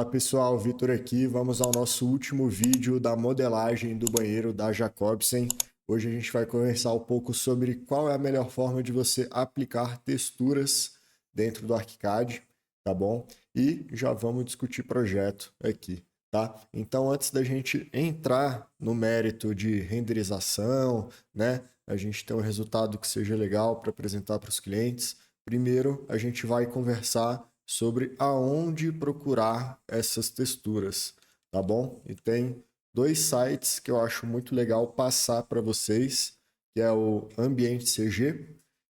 Fala pessoal, Vitor aqui. Vamos ao nosso último vídeo da modelagem do banheiro da Jacobsen. Hoje a gente vai conversar um pouco sobre qual é a melhor forma de você aplicar texturas dentro do ArchiCAD, tá bom? E já vamos discutir projeto aqui, tá? Então, antes da gente entrar no mérito de renderização, né? A gente ter um resultado que seja legal para apresentar para os clientes. Primeiro, a gente vai conversar sobre aonde procurar essas texturas, tá bom? E tem dois sites que eu acho muito legal passar para vocês, que é o Ambiente CG,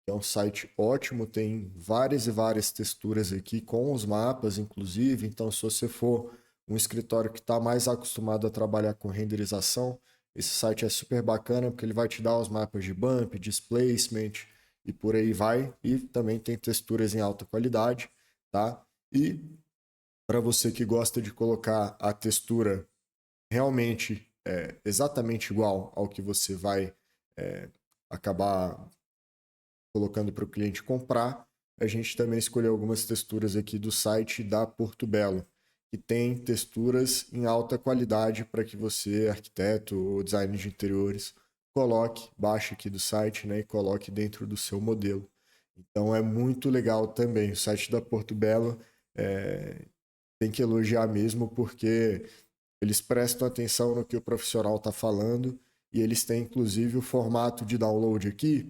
que é um site ótimo, tem várias e várias texturas aqui com os mapas, inclusive. Então, se você for um escritório que está mais acostumado a trabalhar com renderização, esse site é super bacana porque ele vai te dar os mapas de bump, displacement e por aí vai. E também tem texturas em alta qualidade, tá? E para você que gosta de colocar a textura realmente exatamente igual ao que você vai acabar colocando para o cliente comprar, a gente também escolheu algumas texturas aqui do site da Porto Belo, que tem texturas em alta qualidade para que você, arquiteto ou designer de interiores, coloque, baixe aqui do site, né, e coloque dentro do seu modelo. Então é muito legal também. O site da Porto Belo tem que elogiar mesmo, porque eles prestam atenção no que o profissional está falando e eles têm inclusive o formato de download aqui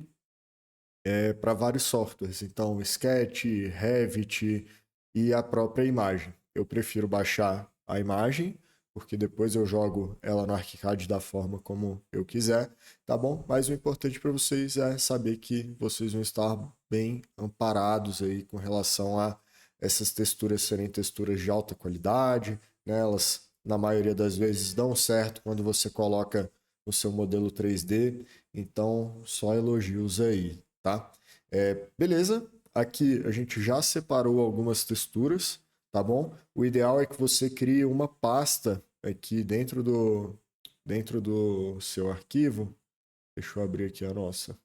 para vários softwares. Então, Sketch, Revit e a própria imagem. Eu prefiro baixar a imagem, porque depois eu jogo ela no ArchiCAD da forma como eu quiser, tá bom? Mas o importante para vocês é saber que vocês vão estar bem amparados aí com relação a essas texturas serem texturas de alta qualidade, né? Elas, na maioria das vezes, dão certo quando você coloca no seu modelo 3D, então só elogios aí, tá? Beleza, aqui a gente já separou algumas texturas, tá bom? O ideal é que você crie uma pasta aqui dentro do seu arquivo. Deixa eu abrir aqui a nossa.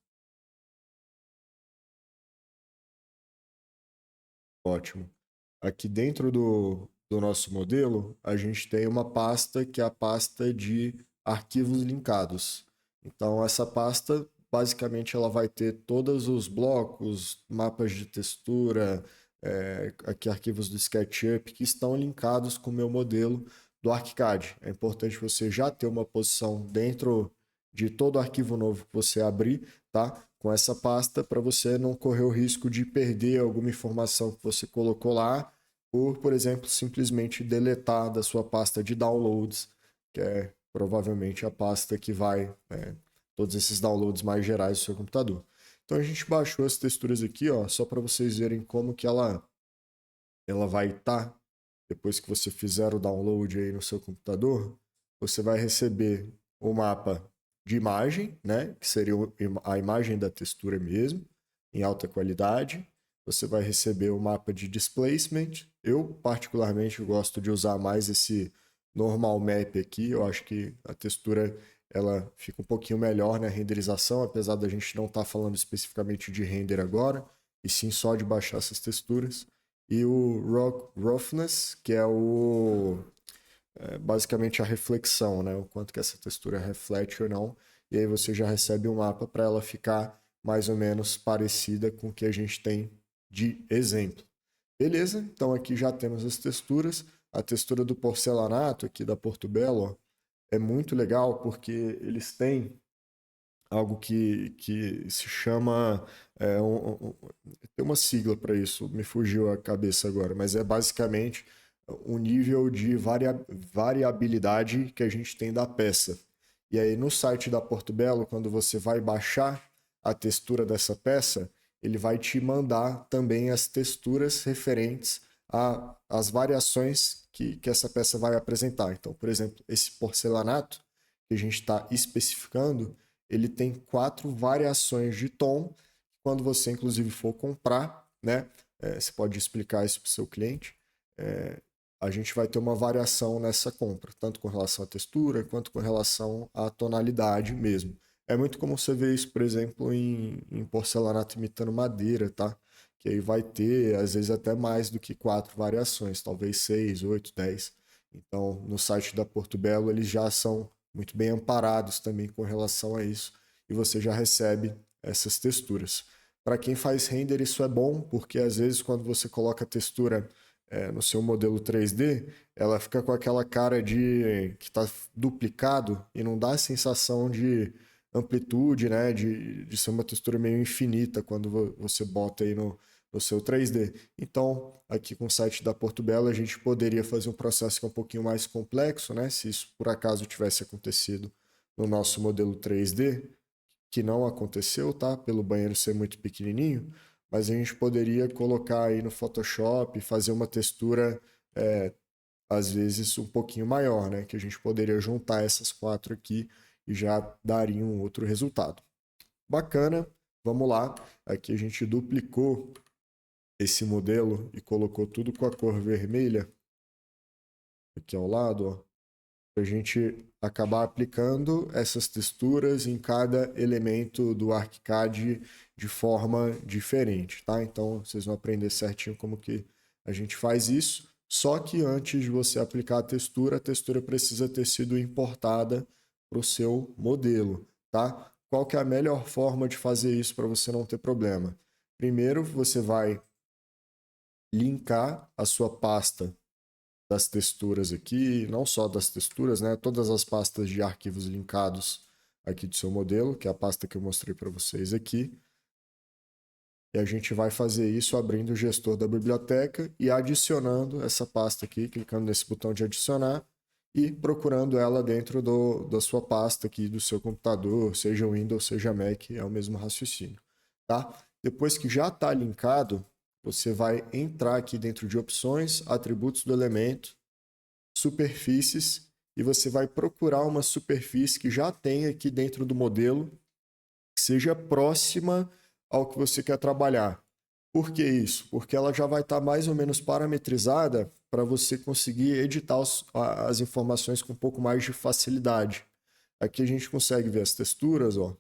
Ótimo. Aqui dentro do nosso modelo, a gente tem uma pasta que é a pasta de arquivos linkados. Então, essa pasta, basicamente, ela vai ter todos os blocos, mapas de textura, aqui arquivos do SketchUp, que estão linkados com o meu modelo do ArchiCAD. É importante você já ter uma posição dentro de todo arquivo novo que você abrir, tá? Com essa pasta, para você não correr o risco de perder alguma informação que você colocou lá, por exemplo, simplesmente deletar da sua pasta de downloads, que é provavelmente a pasta que vai todos esses downloads mais gerais do seu computador. Então a gente baixou as texturas aqui, ó, só para vocês verem como que ela vai estar depois que você fizer o download aí no seu computador. Você vai receber o mapa de imagem, né, que seria a imagem da textura mesmo, em alta qualidade. Você vai receber o mapa de displacement. Eu, particularmente, gosto de usar mais esse normal map aqui. Eu acho que a textura ela fica um pouquinho melhor na renderização, apesar da gente não estar falando especificamente de render agora, e sim só de baixar essas texturas. E o roughness, que é basicamente a reflexão, né? O quanto que essa textura reflete ou não. E aí você já recebe um mapa para ela ficar mais ou menos parecida com o que a gente tem de exemplo. Beleza? Então aqui já temos as texturas. A textura do porcelanato aqui da Porto Belo, ó, é muito legal porque eles têm algo que se chama. Tem uma sigla para isso, me fugiu a cabeça agora, mas é basicamente o nível de variabilidade que a gente tem da peça. E aí no site da Porto Belo, quando você vai baixar a textura dessa peça, ele vai te mandar também as texturas referentes às variações que essa peça vai apresentar. Então, por exemplo, esse porcelanato que a gente está especificando, ele tem 4 variações de tom. Quando você, inclusive, for comprar, né, você pode explicar isso para o seu cliente. A gente vai ter uma variação nessa compra, tanto com relação à textura quanto com relação à tonalidade mesmo. É muito comum você ver isso, por exemplo, em porcelanato imitando madeira, tá? que aí vai ter, às vezes, até mais do que 4 variações, talvez 6, 8, 10. Então, no site da Portobello, eles já são muito bem amparados também com relação a isso, e você já recebe essas texturas. Para quem faz render, isso é bom, porque às vezes quando você coloca a textura no seu modelo 3D, ela fica com aquela cara de que está duplicado e não dá a sensação de amplitude, né? De ser uma textura meio infinita quando você bota aí no seu 3D. Então, aqui com o site da Portobello, a gente poderia fazer um processo que é um pouquinho mais complexo, né? Se isso por acaso tivesse acontecido no nosso modelo 3D, que não aconteceu, tá? Pelo banheiro ser muito pequenininho, mas a gente poderia colocar aí no Photoshop, fazer uma textura, às vezes, um pouquinho maior, né? Que a gente poderia juntar essas 4 aqui e já daria um outro resultado. Bacana, vamos lá. Aqui a gente duplicou esse modelo e colocou tudo com a cor vermelha aqui ao lado, ó, para a gente acabar aplicando essas texturas em cada elemento do ArchiCAD de forma diferente, tá? Então vocês vão aprender certinho como que a gente faz isso. Só que antes de você aplicar a textura precisa ter sido importada para o seu modelo, tá? Qual que é a melhor forma de fazer isso para você não ter problema? Primeiro, você vai linkar a sua pasta das texturas aqui, não só das texturas, né? Todas as pastas de arquivos linkados aqui do seu modelo, que é a pasta que eu mostrei para vocês aqui. E a gente vai fazer isso abrindo o gestor da biblioteca e adicionando essa pasta aqui, clicando nesse botão de adicionar e procurando ela dentro da sua pasta aqui do seu computador, seja Windows, seja Mac, é o mesmo raciocínio, tá? Depois que já está linkado, você vai entrar aqui dentro de opções, atributos do elemento, superfícies, e você vai procurar uma superfície que já tem aqui dentro do modelo, que seja próxima ao que você quer trabalhar. Por que isso? Porque ela já vai estar mais ou menos parametrizada para você conseguir editar as informações com um pouco mais de facilidade. Aqui a gente consegue ver as texturas, ó.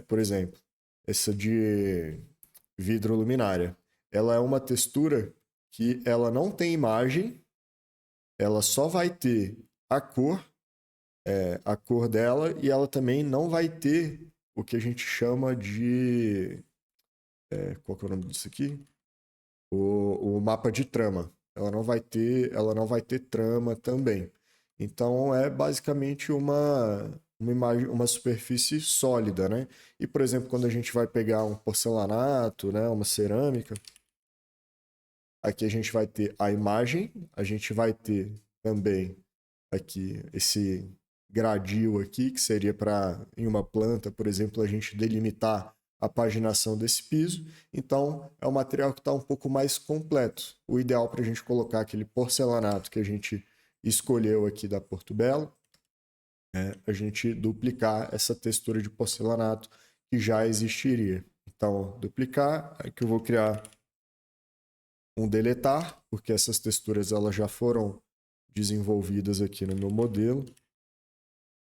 Por exemplo, essa de vidro luminária. Ela é uma textura que ela não tem imagem, ela só vai ter a cor dela, e ela também não vai ter o que a gente chama de... qual que é o nome disso aqui? O mapa de trama. Ela não vai ter trama também. Então é basicamente uma superfície sólida, né? E, por exemplo, quando a gente vai pegar um porcelanato, né, uma cerâmica, aqui a gente vai ter a imagem, a gente vai ter também aqui esse gradil aqui, que seria para, em uma planta, por exemplo, a gente delimitar a paginação desse piso. Então, é um material que está um pouco mais completo. O ideal para a gente colocar aquele porcelanato que a gente escolheu aqui da Portobello é a gente duplicar essa textura de porcelanato que já existiria. Então, duplicar, aqui eu vou criar um deletar, porque essas texturas elas já foram desenvolvidas aqui no meu modelo,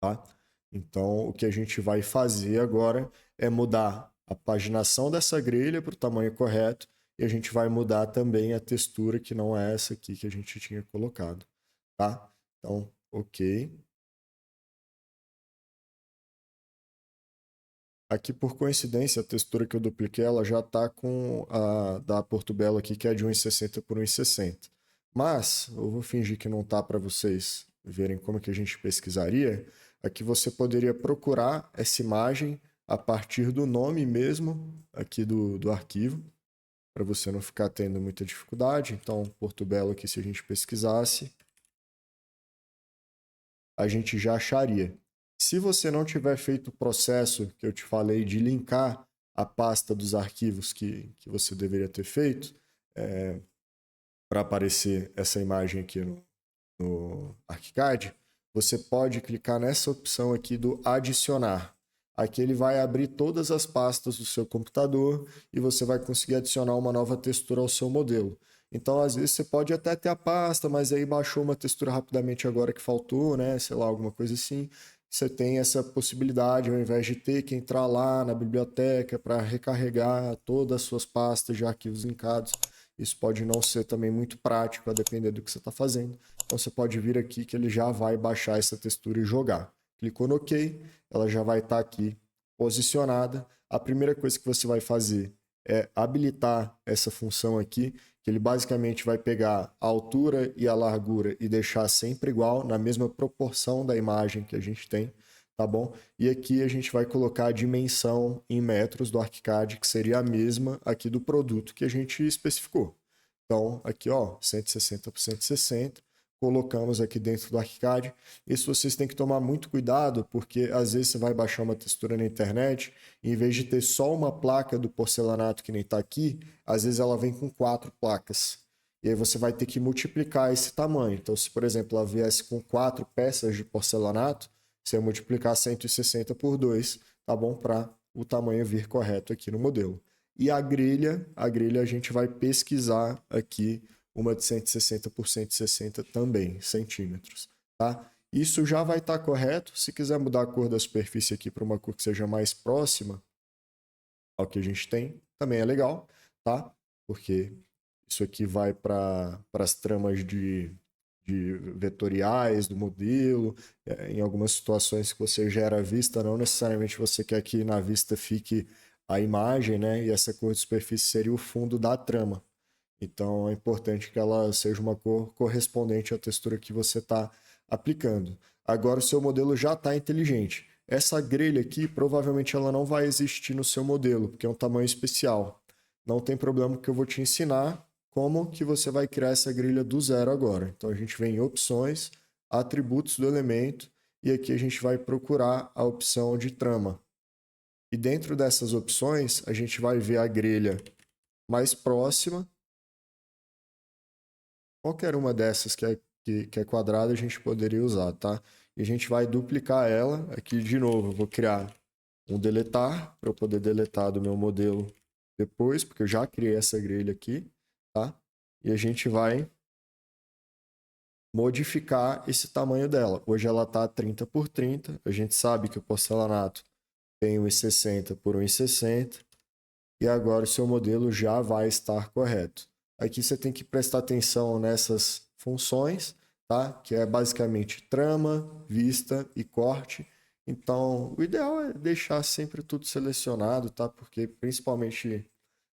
tá? Então, o que a gente vai fazer agora é mudar a paginação dessa grelha para o tamanho correto, e a gente vai mudar também a textura, que não é essa aqui que a gente tinha colocado, tá? Então, ok. Aqui, por coincidência, a textura que eu dupliquei, ela já está com a da Portobello aqui, que é de 1,60 por 1,60. Mas, eu vou fingir que não está para vocês verem como que a gente pesquisaria. Aqui você poderia procurar essa imagem a partir do nome mesmo aqui do arquivo, para você não ficar tendo muita dificuldade. Então, Portobello aqui, se a gente pesquisasse, a gente já acharia. Se você não tiver feito o processo que eu te falei de linkar a pasta dos arquivos que você deveria ter feito, para aparecer essa imagem aqui no ArchiCAD, você pode clicar nessa opção aqui do adicionar. Aqui ele vai abrir todas as pastas do seu computador e você vai conseguir adicionar uma nova textura ao seu modelo. Então, às vezes, você pode até ter a pasta, mas aí baixou uma textura rapidamente agora que faltou, né? Sei lá, alguma coisa assim. você tem essa possibilidade, ao invés de ter que entrar lá na biblioteca para recarregar todas as suas pastas de arquivos linkados. Isso pode não ser também muito prático, a depender do que você está fazendo. Então você pode vir aqui que ele já vai baixar essa textura e jogar. Clicou no OK, ela já vai estar aqui posicionada. A primeira coisa que você vai fazer é habilitar essa função aqui, que ele basicamente vai pegar a altura e a largura e deixar sempre igual, na mesma proporção da imagem que a gente tem, tá bom? E aqui a gente vai colocar a dimensão em metros do ArchiCAD, que seria a mesma aqui do produto que a gente especificou. Então, aqui, ó, 160 por 160, colocamos aqui dentro do ArchiCAD. Isso vocês têm que tomar muito cuidado, porque às vezes você vai baixar uma textura na internet, e em vez de ter só uma placa do porcelanato que nem está aqui, às vezes ela vem com 4 placas. E aí você vai ter que multiplicar esse tamanho. Então, se por exemplo ela viesse com 4 peças de porcelanato, você vai multiplicar 160 por 2, tá bom? Para o tamanho vir correto aqui no modelo. E a grelha a gente vai pesquisar aqui uma de 160 por 160 também, centímetros, tá? Isso já vai estar correto. Se quiser mudar a cor da superfície aqui para uma cor que seja mais próxima ao que a gente tem, também é legal, tá? Porque isso aqui vai para as tramas de vetoriais do modelo, em algumas situações que você gera a vista, não necessariamente você quer que na vista fique a imagem, né? E essa cor de superfície seria o fundo da trama. Então é importante que ela seja uma cor correspondente à textura que você está aplicando. Agora o seu modelo já está inteligente. Essa grelha aqui, provavelmente ela não vai existir no seu modelo, porque é um tamanho especial. Não tem problema que eu vou te ensinar como que você vai criar essa grelha do zero agora. Então a gente vem em opções, atributos do elemento, e aqui a gente vai procurar a opção de trama. E dentro dessas opções, a gente vai ver a grelha mais próxima. Qualquer uma dessas que é quadrada a gente poderia usar, tá? E a gente vai duplicar ela. Aqui de novo, eu vou criar um deletar para eu poder deletar do meu modelo depois, porque eu já criei essa grelha aqui, tá? E a gente vai modificar esse tamanho dela. Hoje ela está 30 por 30. A gente sabe que o porcelanato tem 1,60 por 1,60. E agora o seu modelo já vai estar correto. Aqui você tem que prestar atenção nessas funções, tá? Que é basicamente trama, vista e corte. Então, o ideal é deixar sempre tudo selecionado, tá? Porque principalmente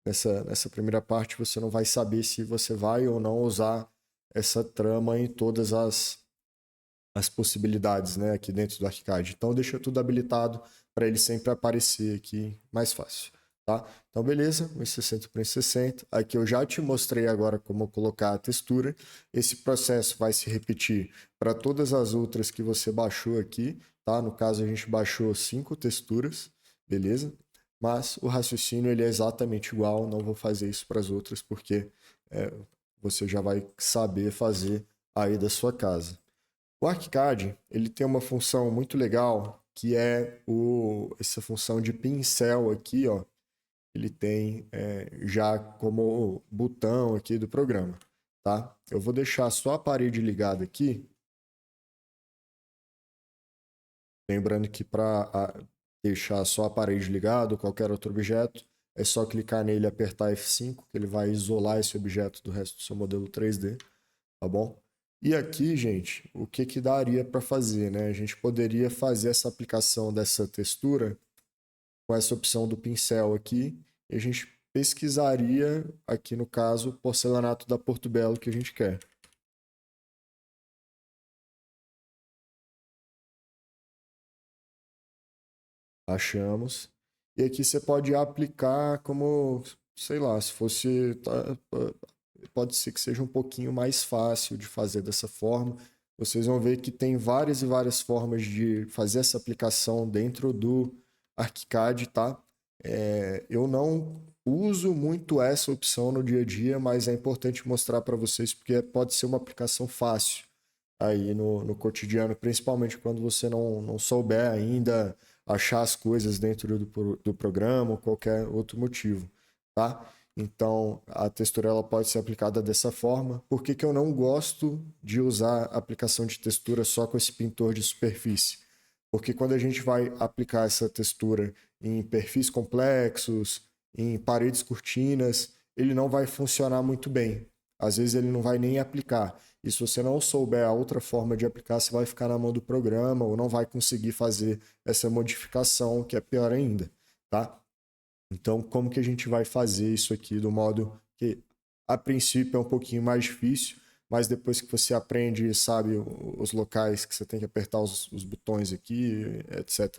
nessa primeira parte você não vai saber se você vai ou não usar essa trama em todas as possibilidades, né? Aqui dentro do ArchiCAD. Então, deixa tudo habilitado para ele sempre aparecer aqui mais fácil. Tá? Então, beleza, 1,60 por 1,60. Aqui eu já te mostrei agora como colocar a textura. Esse processo vai se repetir para todas as outras que você baixou aqui, tá? No caso, a gente baixou 5 texturas, beleza? Mas o raciocínio ele é exatamente igual, não vou fazer isso para as outras, porque você já vai saber fazer aí da sua casa. O ArchiCAD ele tem uma função muito legal, que é essa função de pincel aqui, ó. Ele tem já como botão aqui do programa, tá? Eu vou deixar só a parede ligada aqui. Lembrando que para deixar só a parede ligada ou qualquer outro objeto, é só clicar nele e apertar F5, que ele vai isolar esse objeto do resto do seu modelo 3D, tá bom? E aqui, gente, o que daria para fazer, né? A gente poderia fazer essa aplicação dessa textura com essa opção do pincel aqui, e a gente pesquisaria, aqui no caso, o porcelanato da Porto Belo que a gente quer. Achamos. E aqui você pode aplicar como, sei lá, se fosse. Pode ser que seja um pouquinho mais fácil de fazer dessa forma. Vocês vão ver que tem várias e várias formas de fazer essa aplicação dentro do ArchiCAD, tá? Eu não uso muito essa opção no dia a dia, mas é importante mostrar para vocês porque pode ser uma aplicação fácil aí no cotidiano, principalmente quando você não souber ainda achar as coisas dentro do programa ou qualquer outro motivo, tá? Então, a textura ela pode ser aplicada dessa forma. Por que que eu não gosto de usar a aplicação de textura só com esse pintor de superfície? Porque quando a gente vai aplicar essa textura em perfis complexos, em paredes cortinas, ele não vai funcionar muito bem. Às vezes ele não vai nem aplicar. E se você não souber a outra forma de aplicar, você vai ficar na mão do programa ou não vai conseguir fazer essa modificação, que é pior ainda, tá? Então, como que a gente vai fazer isso aqui do modo que, a princípio, é um pouquinho mais difícil, mas depois que você aprende, sabe, os locais que você tem que apertar os botões aqui, etc.,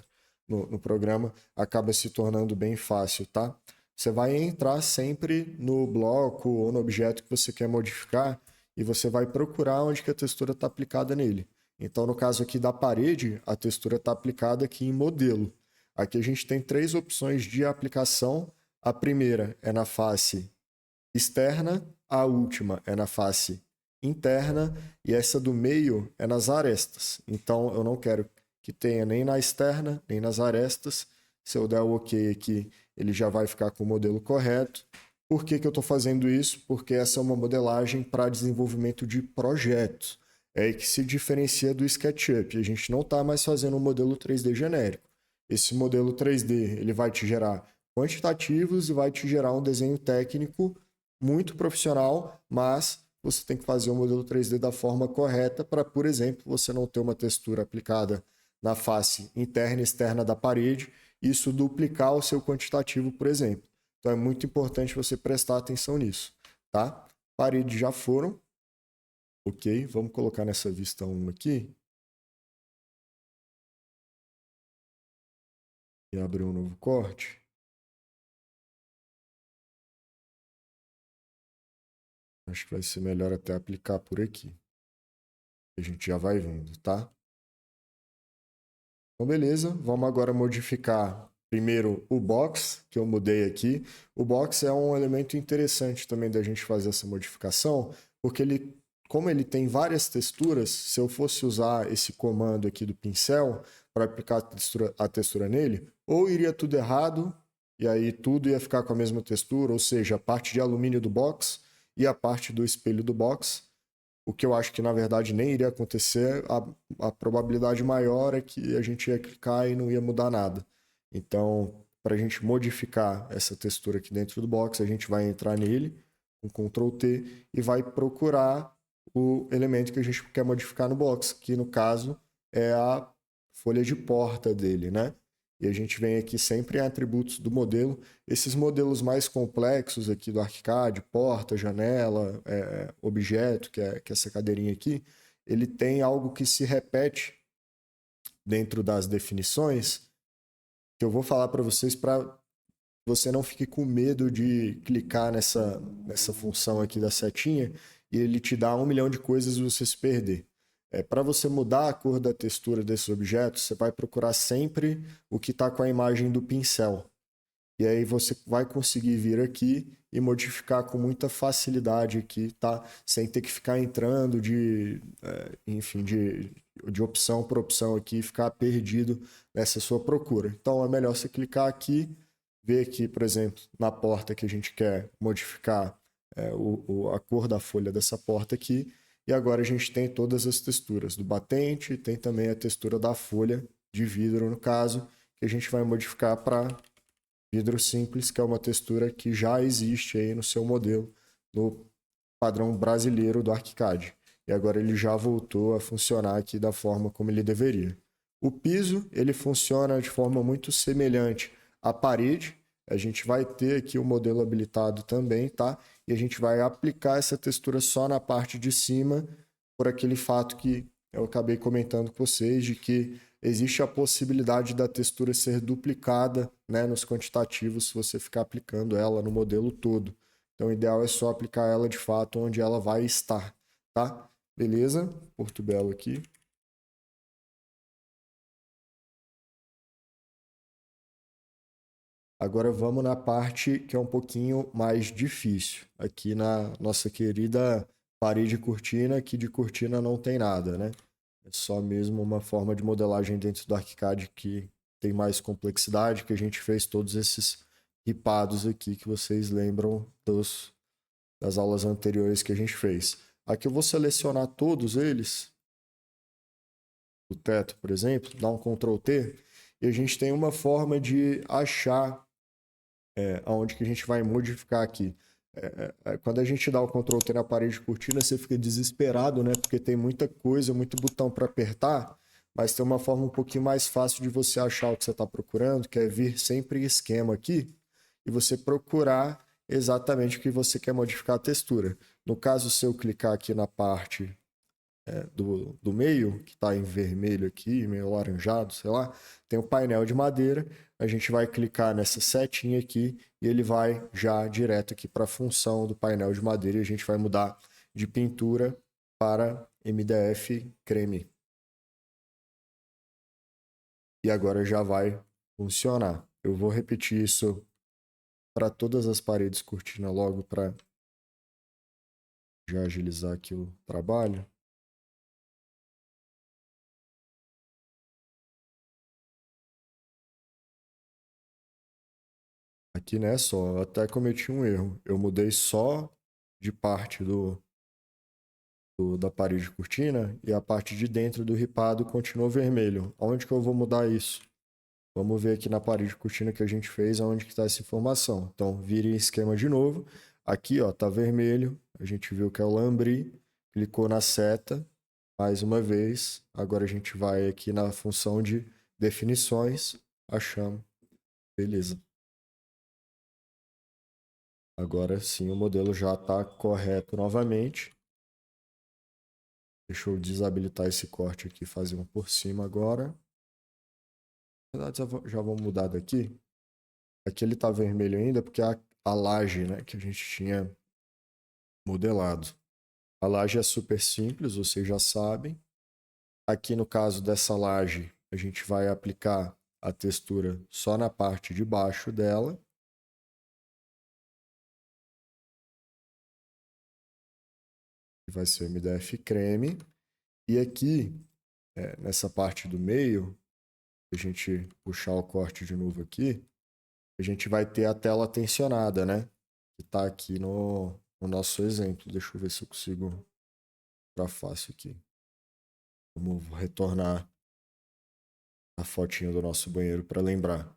no programa, acaba se tornando bem fácil, tá? Você vai entrar sempre no bloco ou no objeto que você quer modificar e você vai procurar onde que a textura está aplicada nele. Então, no caso aqui da parede, a textura está aplicada aqui em modelo. Aqui a gente tem três opções de aplicação. A primeira é na face externa, a última é na face interna e essa do meio é nas arestas. Então eu não quero que tenha nem na externa, nem nas arestas. Se eu der o OK aqui, ele já vai ficar com o modelo correto. Por que que eu estou fazendo isso? Porque essa é uma modelagem para desenvolvimento de projetos. É aí que se diferencia do SketchUp. A gente não está mais fazendo um modelo 3D genérico. Esse modelo 3D ele vai te gerar quantitativos e vai te gerar um desenho técnico muito profissional, mas você tem que fazer o modelo 3D da forma correta para, por exemplo, você não ter uma textura aplicada na face interna e externa da parede, isso duplicar o seu quantitativo, por exemplo. Então é muito importante você prestar atenção nisso, tá? Paredes já foram. Ok, vamos colocar nessa vista 1 aqui. E abrir um novo corte. Acho que vai ser melhor até aplicar por aqui. A gente já vai vendo, tá? Então, beleza. Vamos agora modificar primeiro o box, que eu mudei aqui. O box é um elemento interessante também da gente fazer essa modificação, porque ele, como ele tem várias texturas, se eu fosse usar esse comando aqui do pincel para aplicar a textura nele, ou iria tudo errado, e aí tudo ia ficar com a mesma textura, ou seja, a parte de alumínio do box e a parte do espelho do box. O que eu acho que na verdade nem iria acontecer, a probabilidade maior é que a gente ia clicar e não ia mudar nada. Então, para a gente modificar essa textura aqui dentro do box, a gente vai entrar nele com Ctrl T e vai procurar o elemento que a gente quer modificar no box, que no caso é a folha de porta dele, né? E a gente vem aqui sempre em atributos do modelo. Esses modelos mais complexos aqui do ArchiCAD, porta, janela, objeto, que é essa cadeirinha aqui, ele tem algo que se repete dentro das definições, que eu vou falar para vocês para você não fique com medo de clicar nessa função aqui da setinha e ele te dá 1 milhão de coisas e você se perder. Para você mudar a cor da textura desses objetos, você vai procurar sempre o que está com a imagem do pincel. E aí você vai conseguir vir aqui e modificar com muita facilidade aqui, tá? Sem ter que ficar entrando enfim, de opção por opção aqui e ficar perdido nessa sua procura. Então é melhor você clicar aqui, ver aqui, por exemplo, na porta que a gente quer modificar a cor da folha dessa porta aqui. E agora a gente tem todas as texturas do batente, tem também a textura da folha de vidro, no caso, que a gente vai modificar para vidro simples, que é uma textura que já existe aí no seu modelo, no padrão brasileiro do ArchiCAD. E agora ele já voltou a funcionar aqui da forma como ele deveria. O piso, ele funciona de forma muito semelhante à parede. A gente vai ter aqui o modelo habilitado também, tá? E a gente vai aplicar essa textura só na parte de cima, por aquele fato que eu acabei comentando com vocês, de que existe a possibilidade da textura ser duplicada, né, nos quantitativos se você ficar aplicando ela no modelo todo. Então, o ideal é só aplicar ela de fato onde ela vai estar, tá? Beleza? Porto Belo aqui. Agora vamos na parte que é um pouquinho mais difícil. Aqui na nossa querida parede cortina, que de cortina não tem nada, né? É só mesmo uma forma de modelagem dentro do ArchiCAD que tem mais complexidade, que a gente fez todos esses ripados aqui que vocês lembram das aulas anteriores que a gente fez. Aqui eu vou selecionar todos eles do teto, por exemplo, dá um Ctrl T, e a gente tem uma forma de achar aonde que a gente vai modificar aqui. Quando a gente dá o Ctrl T na parede de cortina, você fica desesperado, né? Porque tem muita coisa, muito botão para apertar, mas tem uma forma um pouquinho mais fácil de você achar o que você está procurando, que é vir sempre em esquema aqui e você procurar exatamente o que você quer modificar a textura. No caso, se eu clicar aqui na parte do meio, que está em vermelho aqui, meio laranjado, sei lá, tem o painel de madeira. A gente vai clicar nessa setinha aqui e ele vai já direto aqui para a função do painel de madeira e a gente vai mudar de pintura para MDF creme. E agora já vai funcionar. Eu vou repetir isso para todas as paredes cortina logo para já agilizar aqui o trabalho. Aqui, né, só, eu até cometi um erro. Eu mudei só de parte da parede de cortina e a parte de dentro do ripado continuou vermelho. Onde que eu vou mudar isso? Vamos ver aqui na parede de cortina que a gente fez, aonde que está essa informação. Então, vire esquema de novo. Aqui, ó, tá vermelho. A gente viu que é o lambri. Clicou na seta mais uma vez. Agora a gente vai aqui na função de definições. Achamos. Beleza. Agora sim o modelo já está correto novamente. Deixa eu desabilitar esse corte aqui e fazer um por cima agora. Na verdade, já vou mudar daqui. Aqui ele está vermelho ainda porque a laje, né, que a gente tinha modelado. A laje é super simples, vocês já sabem. Aqui no caso dessa laje, a gente vai aplicar a textura só na parte de baixo dela. Vai ser o MDF creme. E aqui, nessa parte do meio, a gente puxar o corte de novo aqui, a gente vai ter a tela tensionada, né? Que está aqui no nosso exemplo. Deixa eu ver se eu consigo ficar fácil aqui. Vamos retornar a fotinha do nosso banheiro para lembrar.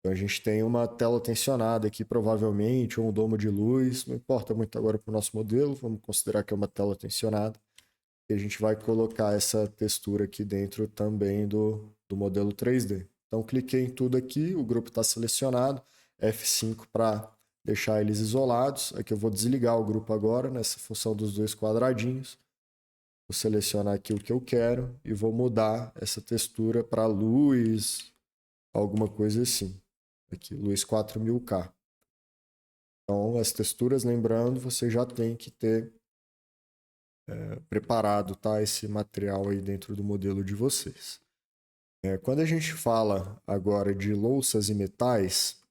Então a gente tem uma tela tensionada aqui, provavelmente, ou um domo de luz. Não importa muito agora para o nosso modelo, vamos considerar que é uma tela tensionada. E a gente vai colocar essa textura aqui dentro também do modelo 3D. Então, cliquei em tudo aqui, o grupo está selecionado, F5 para deixar eles isolados. Aqui eu vou desligar o grupo agora, nessa função dos dois quadradinhos. Vou selecionar aqui o que eu quero e vou mudar essa textura para luz, alguma coisa assim. Aqui, luz 4000K. Então, as texturas, lembrando, você já tem que ter preparado, tá? Esse material aí dentro do modelo de vocês. Quando a gente fala agora de louças e metais,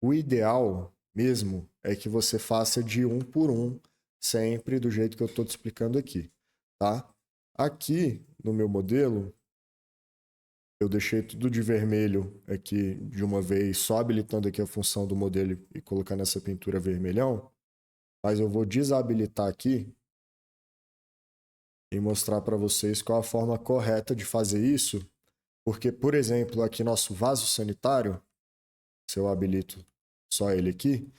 o ideal mesmo é que você faça de um por um, sempre do jeito que eu estou te explicando aqui, tá? Aqui no meu modelo, eu deixei tudo de vermelho aqui de uma vez, só habilitando aqui a função do modelo e colocando essa pintura vermelhão, mas eu vou desabilitar aqui e mostrar para vocês qual a forma correta de fazer isso, porque, por exemplo, aqui nosso vaso sanitário, se eu habilito só ele aqui,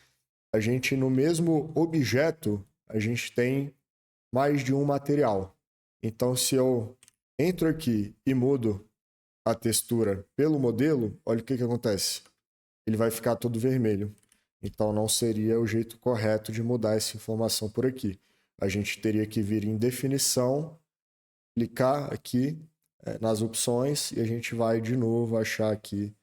a gente no mesmo objeto, a gente tem mais de um material. Então, se eu entro aqui e mudo a textura pelo modelo, olha o que acontece. Ele vai ficar todo vermelho. Então, não seria o jeito correto de mudar essa informação por aqui. A gente teria que vir em definição, clicar aqui nas opções e a gente vai de novo achar aqui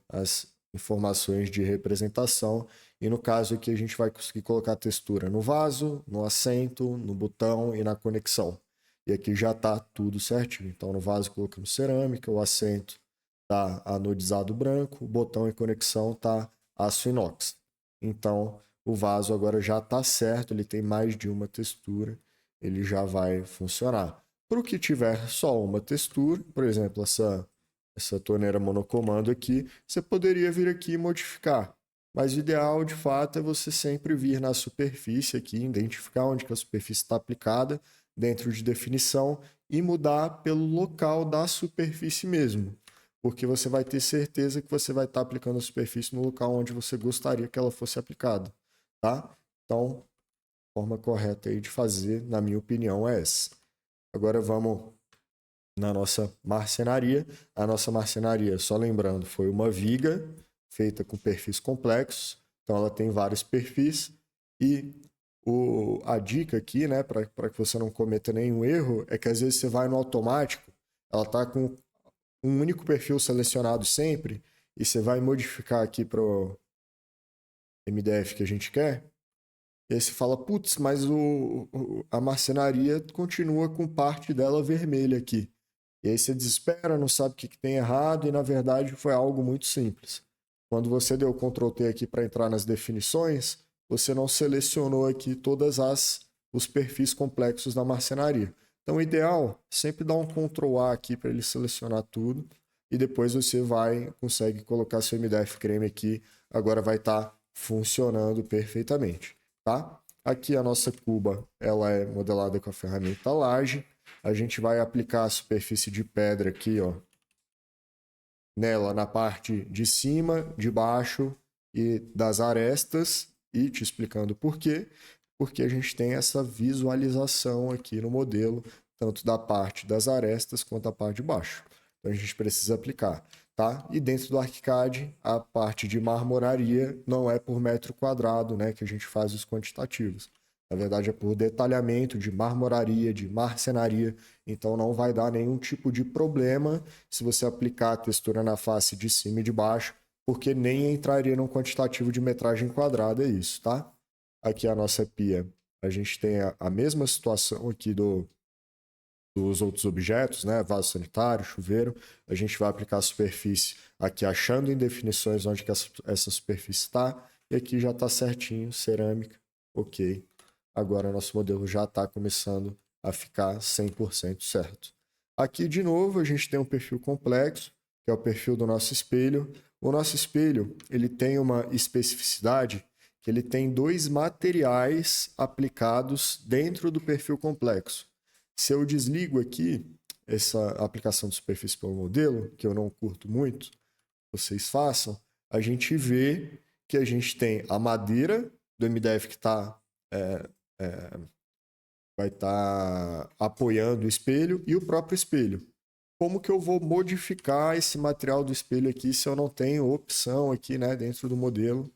as informações de representação. E no caso aqui a gente vai conseguir colocar a textura no vaso, no assento, no botão e na conexão. E aqui já está tudo certinho. Então no vaso colocamos cerâmica, o assento está anodizado branco, o botão e conexão está aço inox. Então o vaso agora já está certo, ele tem mais de uma textura, ele já vai funcionar. Para o que tiver só uma textura, por exemplo, essa torneira monocomando aqui, você poderia vir aqui e modificar. Mas o ideal, de fato, é você sempre vir na superfície aqui, identificar onde que a superfície está aplicada, dentro de definição, e mudar pelo local da superfície mesmo, porque você vai ter certeza que você vai estar aplicando a superfície no local onde você gostaria que ela fosse aplicada, tá? Então, a forma correta aí de fazer, na minha opinião, é essa. Agora vamos na nossa marcenaria. A nossa marcenaria, só lembrando, foi uma viga feita com perfis complexos. Então ela tem vários perfis e a dica aqui, né, para que você não cometa nenhum erro, é que às vezes você vai no automático, ela está com um único perfil selecionado sempre e você vai modificar aqui para o MDF que a gente quer. E aí você fala, putz, mas a marcenaria continua com parte dela vermelha aqui. E aí você desespera, não sabe o que tem errado, e na verdade foi algo muito simples. Quando você deu o Ctrl T aqui para entrar nas definições, você não selecionou aqui os perfis complexos da marcenaria. Então o ideal, sempre dar um Ctrl A aqui para ele selecionar tudo, e depois você consegue colocar seu MDF creme aqui, agora vai estar funcionando perfeitamente, tá? Aqui a nossa cuba, ela é modelada com a ferramenta laje. A gente vai aplicar a superfície de pedra aqui, ó, nela na parte de cima, de baixo e das arestas, e te explicando por quê. Porque a gente tem essa visualização aqui no modelo, tanto da parte das arestas quanto da parte de baixo. Então a gente precisa aplicar, tá? E dentro do ArchiCAD, a parte de marmoraria não é por metro quadrado, né, que a gente faz os quantitativos. Na verdade, é por detalhamento de marmoraria, de marcenaria. Então, não vai dar nenhum tipo de problema se você aplicar a textura na face de cima e de baixo, porque nem entraria num quantitativo de metragem quadrada, é isso, tá? Aqui a nossa pia, a gente tem a mesma situação aqui dos outros objetos, né? Vaso sanitário, chuveiro. A gente vai aplicar a superfície aqui achando em definições onde que essa superfície está. E aqui já está certinho, cerâmica, ok. Agora nosso modelo já está começando a ficar 100% certo. Aqui, de novo, a gente tem um perfil complexo, que é o perfil do nosso espelho. O nosso espelho, ele tem uma especificidade que ele tem dois materiais aplicados dentro do perfil complexo. Se eu desligo aqui essa aplicação de superfície pelo modelo, que eu não curto muito, vocês façam, a gente vê que a gente tem a madeira do MDF que vai estar apoiando o espelho e o próprio espelho. Como que eu vou modificar esse material do espelho aqui se eu não tenho opção aqui, né, dentro do modelo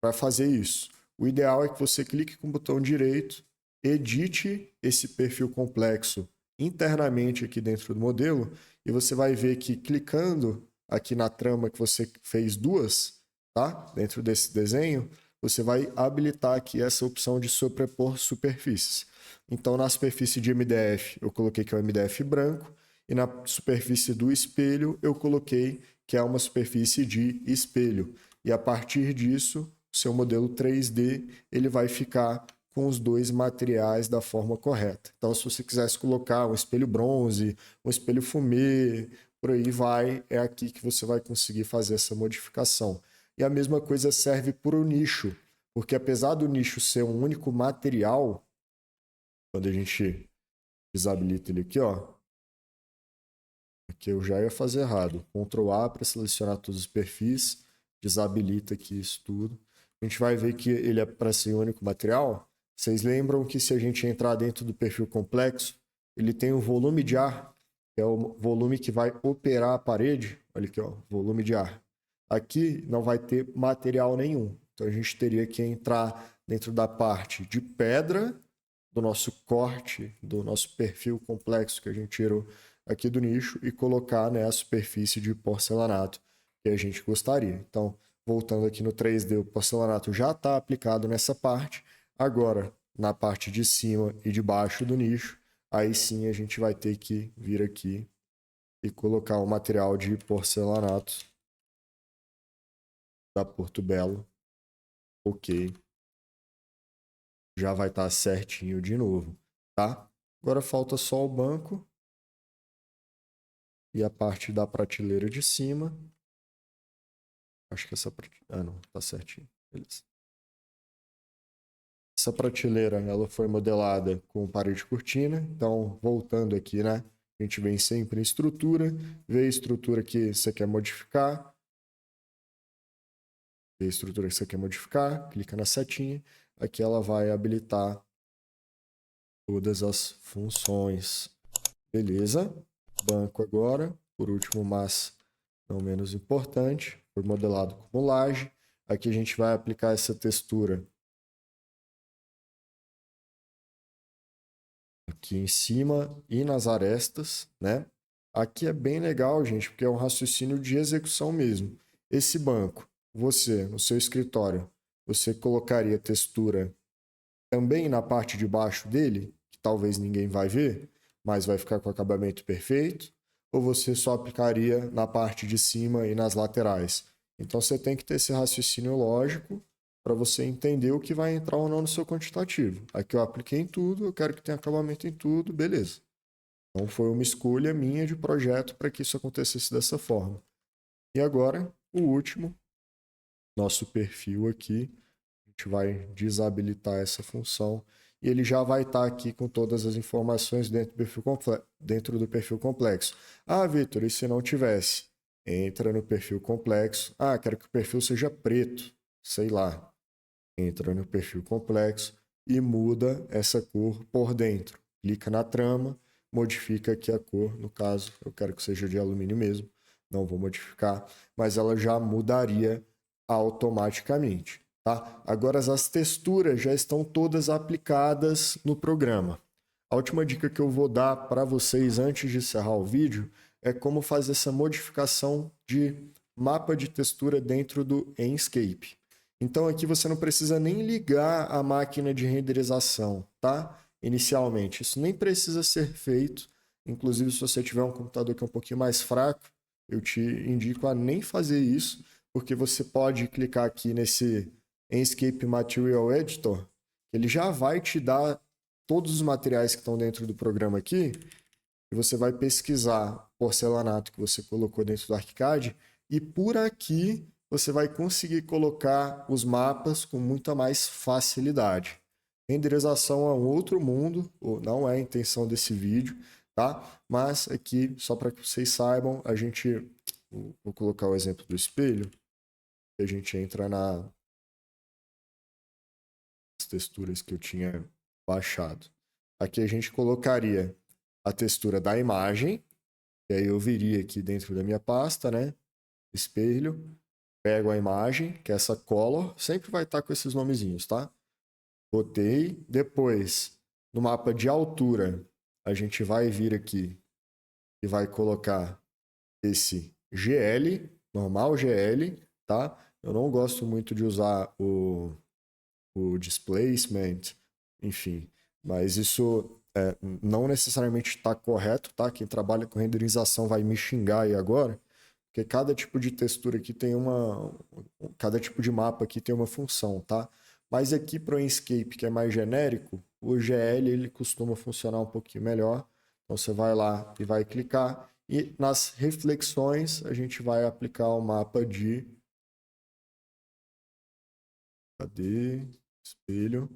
para fazer isso? O ideal é que você clique com o botão direito, edite esse perfil complexo internamente aqui dentro do modelo e você vai ver que clicando aqui na trama que você fez duas, tá? Dentro desse desenho, você vai habilitar aqui essa opção de sobrepor superfícies. Então, na superfície de MDF, eu coloquei que é o MDF branco, e na superfície do espelho, eu coloquei que é uma superfície de espelho. E a partir disso, o seu modelo 3D ele vai ficar com os dois materiais da forma correta. Então, se você quisesse colocar um espelho bronze, um espelho fumê, por aí vai, é aqui que você vai conseguir fazer essa modificação. E a mesma coisa serve para o nicho, porque apesar do nicho ser um único material, quando a gente desabilita ele aqui, ó, aqui eu já ia fazer errado. Ctrl A para selecionar todos os perfis, desabilita aqui isso tudo. A gente vai ver que ele é para ser um único material. Vocês lembram que se a gente entrar dentro do perfil complexo, ele tem um volume de ar, que é o volume que vai operar a parede. Olha aqui, ó, volume de ar. Aqui não vai ter material nenhum. Então a gente teria que entrar dentro da parte de pedra, do nosso corte, do nosso perfil complexo que a gente tirou aqui do nicho e colocar, né, a superfície de porcelanato que a gente gostaria. Então, voltando aqui no 3D, o porcelanato já está aplicado nessa parte. Agora, na parte de cima e de baixo do nicho, aí sim a gente vai ter que vir aqui e colocar o material de porcelanato da Porto Belo. Ok. Já vai estar certinho de novo, tá? Agora falta só o banco e a parte da prateleira de cima. Acho que essa prateleira... Ah, não, tá certinho. Beleza. Essa prateleira, ela foi modelada com parede cortina. Então, voltando aqui, né? A gente vem sempre em estrutura, vê a estrutura que você quer modificar, vê a estrutura que você quer modificar, clica na setinha, aqui ela vai habilitar todas as funções. Beleza? Banco agora, por último, mas não menos importante, foi modelado como laje. Aqui a gente vai aplicar essa textura aqui em cima e nas arestas, né? Aqui é bem legal, gente, porque é um raciocínio de execução mesmo. Esse banco, você, no seu escritório, você colocaria textura também na parte de baixo dele, que talvez ninguém vai ver, mas vai ficar com acabamento perfeito, ou você só aplicaria na parte de cima e nas laterais? Então você tem que ter esse raciocínio lógico para você entender o que vai entrar ou não no seu quantitativo. Aqui eu apliquei em tudo, eu quero que tenha acabamento em tudo, beleza. Então foi uma escolha minha de projeto para que isso acontecesse dessa forma. E agora, o último, nosso perfil aqui, a gente vai desabilitar essa função e ele já vai estar aqui com todas as informações dentro do perfil complexo. Ah, Vitor, e se não tivesse? Entra no perfil complexo. Ah, quero que o perfil seja preto, sei lá. Entra no perfil complexo e muda essa cor por dentro. Clica na trama, modifica aqui a cor. No caso, eu quero que seja de alumínio mesmo. Não vou modificar, mas ela já mudaria automaticamente. Tá? Agora as texturas já estão todas aplicadas no programa. A última dica que eu vou dar para vocês antes de encerrar o vídeo é como fazer essa modificação de mapa de textura dentro do Enscape. Então aqui você não precisa nem ligar a máquina de renderização, tá? Inicialmente, isso nem precisa ser feito. Inclusive, se você tiver um computador que é um pouquinho mais fraco, eu te indico a nem fazer isso, porque você pode clicar aqui nesse Enscape Material Editor, ele já vai te dar todos os materiais que estão dentro do programa aqui, e você vai pesquisar porcelanato que você colocou dentro do ArchiCAD, e por aqui você vai conseguir colocar os mapas com muita mais facilidade. Renderização é um outro mundo, não é a intenção desse vídeo, tá? Mas aqui, só para que vocês saibam, a gente... Vou colocar o exemplo do espelho, a gente entra nas texturas que eu tinha baixado. Aqui a gente colocaria a textura da imagem, e aí eu viria aqui dentro da minha pasta, né? Espelho, pego a imagem, que é essa color, sempre vai estar com esses nomezinhos, tá? Botei, depois no mapa de altura, a gente vai vir aqui e vai colocar esse GL, normal GL, tá? Eu não gosto muito de usar o displacement, enfim, mas isso não necessariamente está correto, tá? Quem trabalha com renderização vai me xingar aí agora, porque cada tipo de textura aqui tem cada tipo de mapa aqui tem uma função, tá? Mas aqui para o Enscape, que é mais genérico, o GL ele costuma funcionar um pouquinho melhor. Então você vai lá e vai clicar e nas reflexões a gente vai aplicar o mapa de cadê? Espelho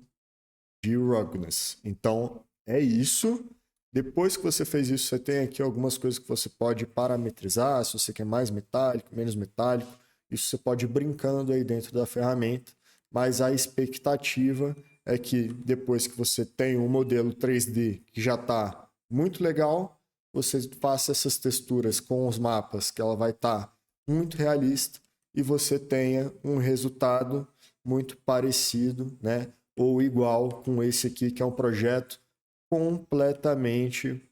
de Roughness. Então, é isso. Depois que você fez isso, você tem aqui algumas coisas que você pode parametrizar, se você quer mais metálico, menos metálico. Isso você pode ir brincando aí dentro da ferramenta, mas a expectativa é que depois que você tem um modelo 3D que já está muito legal, você faça essas texturas com os mapas, que ela vai estar muito realista e você tenha um resultado muito parecido, né? Ou igual com esse aqui, que é um projeto completamente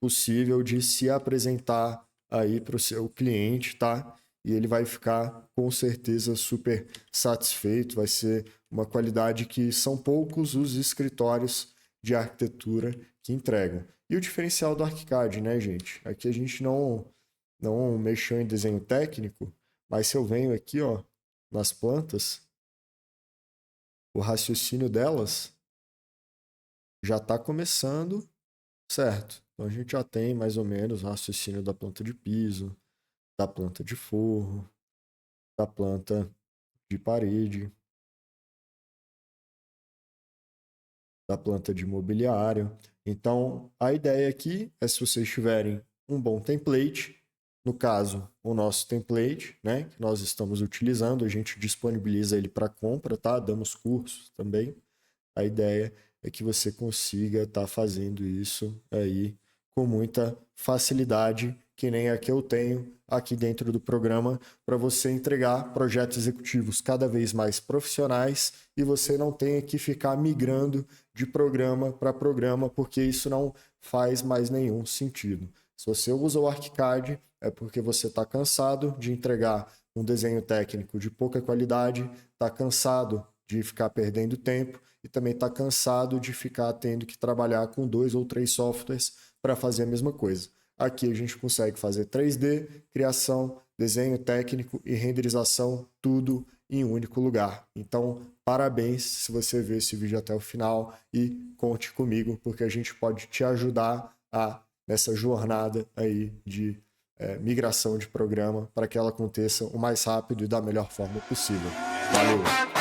possível de se apresentar aí para o seu cliente, tá? E ele vai ficar com certeza super satisfeito, vai ser uma qualidade que são poucos os escritórios de arquitetura que entregam. E o diferencial do ArchiCAD, né, gente? Aqui a gente não mexeu em desenho técnico, mas se eu venho aqui, ó, nas plantas, o raciocínio delas já está começando, certo? Então a gente já tem mais ou menos o raciocínio da planta de piso, da planta de forro, da planta de parede, da planta de mobiliário. Então, a ideia aqui é, se vocês tiverem um bom template, no caso, o nosso template, né, que nós estamos utilizando, a gente disponibiliza ele para compra, tá? Damos cursos também. A ideia é que você consiga estar fazendo isso aí com muita facilidade, que nem a que eu tenho aqui dentro do programa, para você entregar projetos executivos cada vez mais profissionais e você não tenha que ficar migrando de programa para programa, porque isso não faz mais nenhum sentido. Se você usa o ArchiCAD, é porque você está cansado de entregar um desenho técnico de pouca qualidade, está cansado de ficar perdendo tempo e também está cansado de ficar tendo que trabalhar com 2 ou 3 softwares para fazer a mesma coisa. Aqui a gente consegue fazer 3D, criação, desenho técnico e renderização, tudo em um único lugar. Então, parabéns se você vê esse vídeo até o final e conte comigo, porque a gente pode te ajudar nessa jornada aí de migração de programa para que ela aconteça o mais rápido e da melhor forma possível. Valeu!